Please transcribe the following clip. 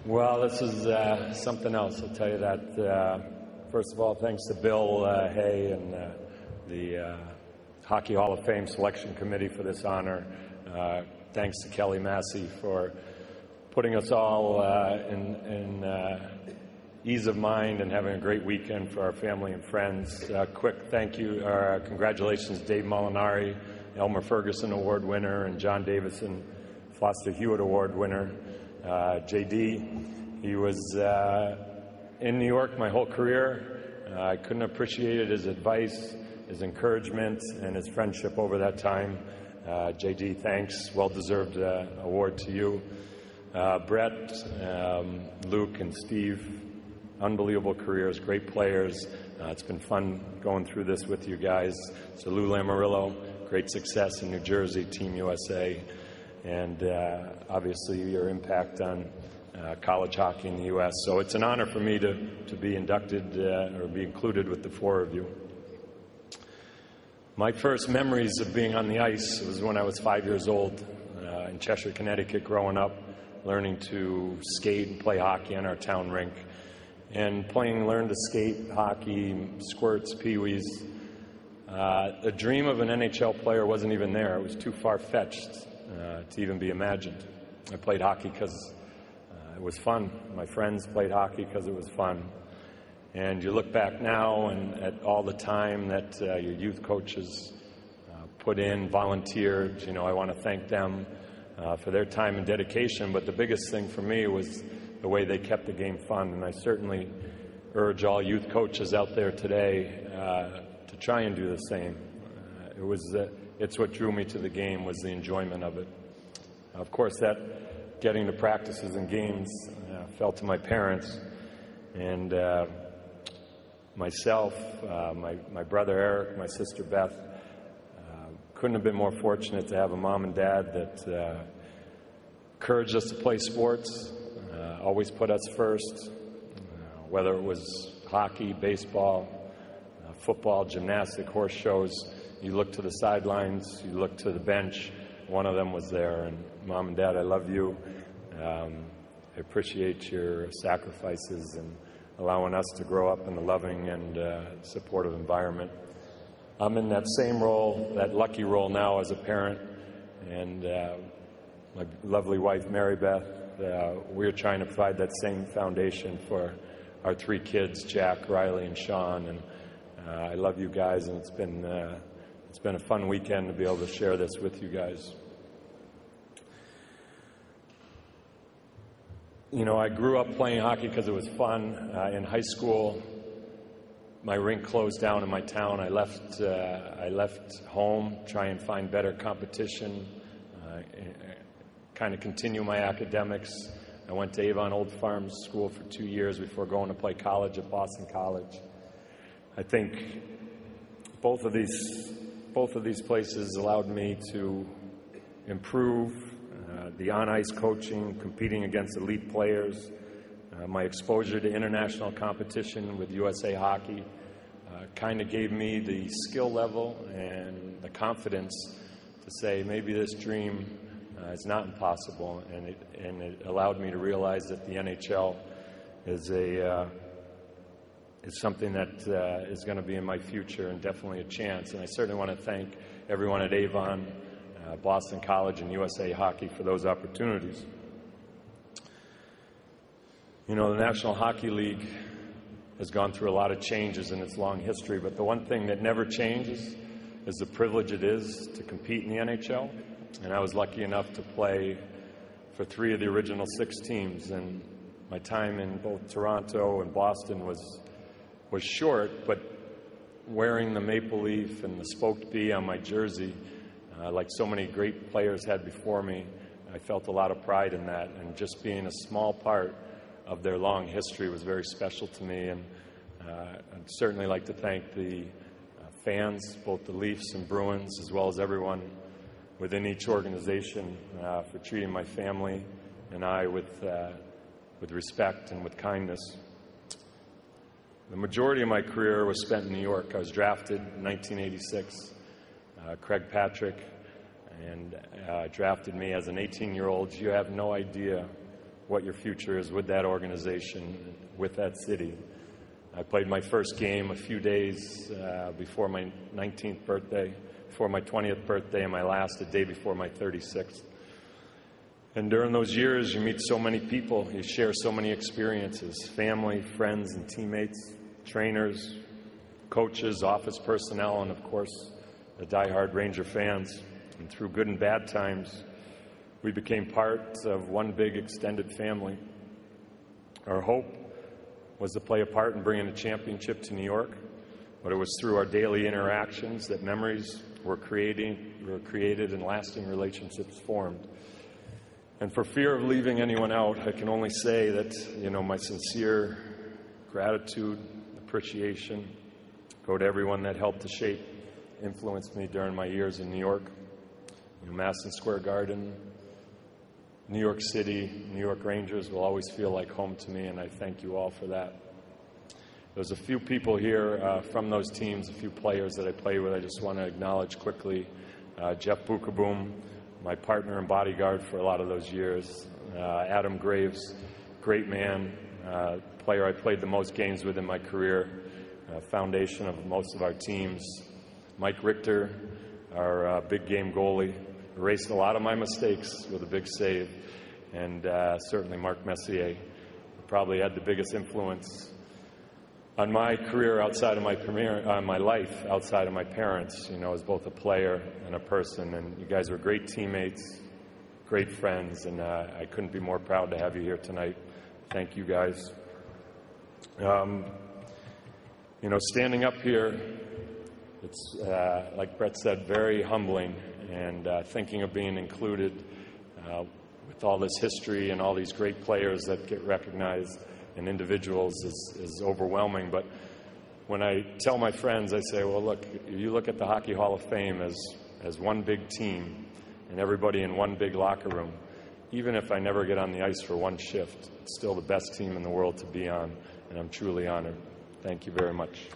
Well, this is something else, I'll tell you that. First of all, thanks to Bill Hay and the Hockey Hall of Fame Selection Committee for this honor. Thanks to Kelly Massey for putting us all in ease of mind and having a great weekend for our family and friends. Quick thank you, congratulations, Dave Molinari, Elmer Ferguson Award winner, and John Davison Foster Hewitt Award winner. JD, he was in New York my whole career. I couldn't appreciate his advice, his encouragement, and his friendship over that time. JD, thanks. Well-deserved award to you. Brett, Luke, and Steve, unbelievable careers, great players. It's been fun going through this with you guys. So Lou Lamoriello, great success in New Jersey, Team USA. And obviously your impact on college hockey in the U.S. So it's an honor for me to be inducted or be included with the four of you. My first memories of being on the ice was when I was 5 years old in Cheshire, Connecticut, growing up, learning to skate and play hockey on our town rink. And learn to skate, hockey, squirts, peewees. The dream of an NHL player wasn't even there. It was too far-fetched to even be imagined. I played hockey because it was fun. My friends played hockey because it was fun. And you look back now and at all the time that your youth coaches put in, volunteered. You know, I want to thank them for their time and dedication. But the biggest thing for me was the way they kept the game fun. And I certainly urge all youth coaches out there today to try and do the same. It's what drew me to the game, was the enjoyment of it. Of course, that getting to practices and games fell to my parents. And myself, my brother Eric, my sister Beth, couldn't have been more fortunate to have a mom and dad that encouraged us to play sports, always put us first, whether it was hockey, baseball, football, gymnastics, horse shows. You look to the sidelines, you look to the bench, one of them was there. And Mom and Dad, I love you. I appreciate your sacrifices and allowing us to grow up in a loving and supportive environment. I'm in that same role, that lucky role now as a parent, and my lovely wife, Mary Beth, we're trying to provide that same foundation for our three kids, Jack, Riley, and Sean. And I love you guys, and it's been a fun weekend to be able to share this with you guys. You know, I grew up playing hockey because it was fun. In high school, my rink closed down in my town. I left home, try and find better competition, kind of continue my academics. I went to Avon Old Farms School for 2 years before going to play college at Boston College. I think both of these places allowed me to improve the on-ice coaching, competing against elite players, my exposure to international competition with USA Hockey kind of gave me the skill level and the confidence to say maybe this dream is not impossible, and it allowed me to realize that the NHL is something that is going to be in my future and definitely a chance. And I certainly want to thank everyone at Avon, Boston College, and USA Hockey for those opportunities. You know, the National Hockey League has gone through a lot of changes in its long history, but the one thing that never changes is the privilege it is to compete in the NHL. And I was lucky enough to play for 3 of the original 6 teams, and my time in both Toronto and Boston was short, but wearing the maple leaf and the spoked bee on my jersey, like so many great players had before me, I felt a lot of pride in that, and just being a small part of their long history was very special to me. And I'd certainly like to thank the fans, both the Leafs and Bruins, as well as everyone within each organization for treating my family and I with respect and with kindness. The majority of my career was spent in New York. I was drafted in 1986. Craig Patrick drafted me as an 18-year-old. You have no idea what your future is with that organization, with that city. I played my first game a few days before my 19th birthday, before my 20th birthday, and my last a day before my 36th. And during those years, you meet so many people, you share so many experiences, family, friends, and teammates, trainers, coaches, office personnel, and of course, the diehard Ranger fans. And through good and bad times, we became part of one big extended family. Our hope was to play a part in bringing a championship to New York, but it was through our daily interactions that memories were created and lasting relationships formed. And for fear of leaving anyone out, I can only say that, my sincere gratitude, appreciation go to everyone that helped to shape, influence me during my years in New York. Madison Square Garden, New York City, New York Rangers will always feel like home to me, and I thank you all for that. There's a few people here from those teams, a few players that I played with I just want to acknowledge quickly. Jeff Bukaboom, my partner and bodyguard for a lot of those years. Adam Graves, great man, player I played the most games with in my career, foundation of most of our teams. Mike Richter, our big game goalie, erased a lot of my mistakes with a big save. And certainly Mark Messier probably had the biggest influence on my career outside of my life outside of my parents, as both a player and a person. And you guys were great teammates, great friends, and I couldn't be more proud to have you here tonight. Thank you, guys. Standing up here, it's, like Brett said, very humbling, and thinking of being included with all this history and all these great players that get recognized and individuals is overwhelming. But when I tell my friends, I say, well, look, you look at the Hockey Hall of Fame as one big team and everybody in one big locker room. Even if I never get on the ice for one shift, it's still the best team in the world to be on, and I'm truly honored. Thank you very much.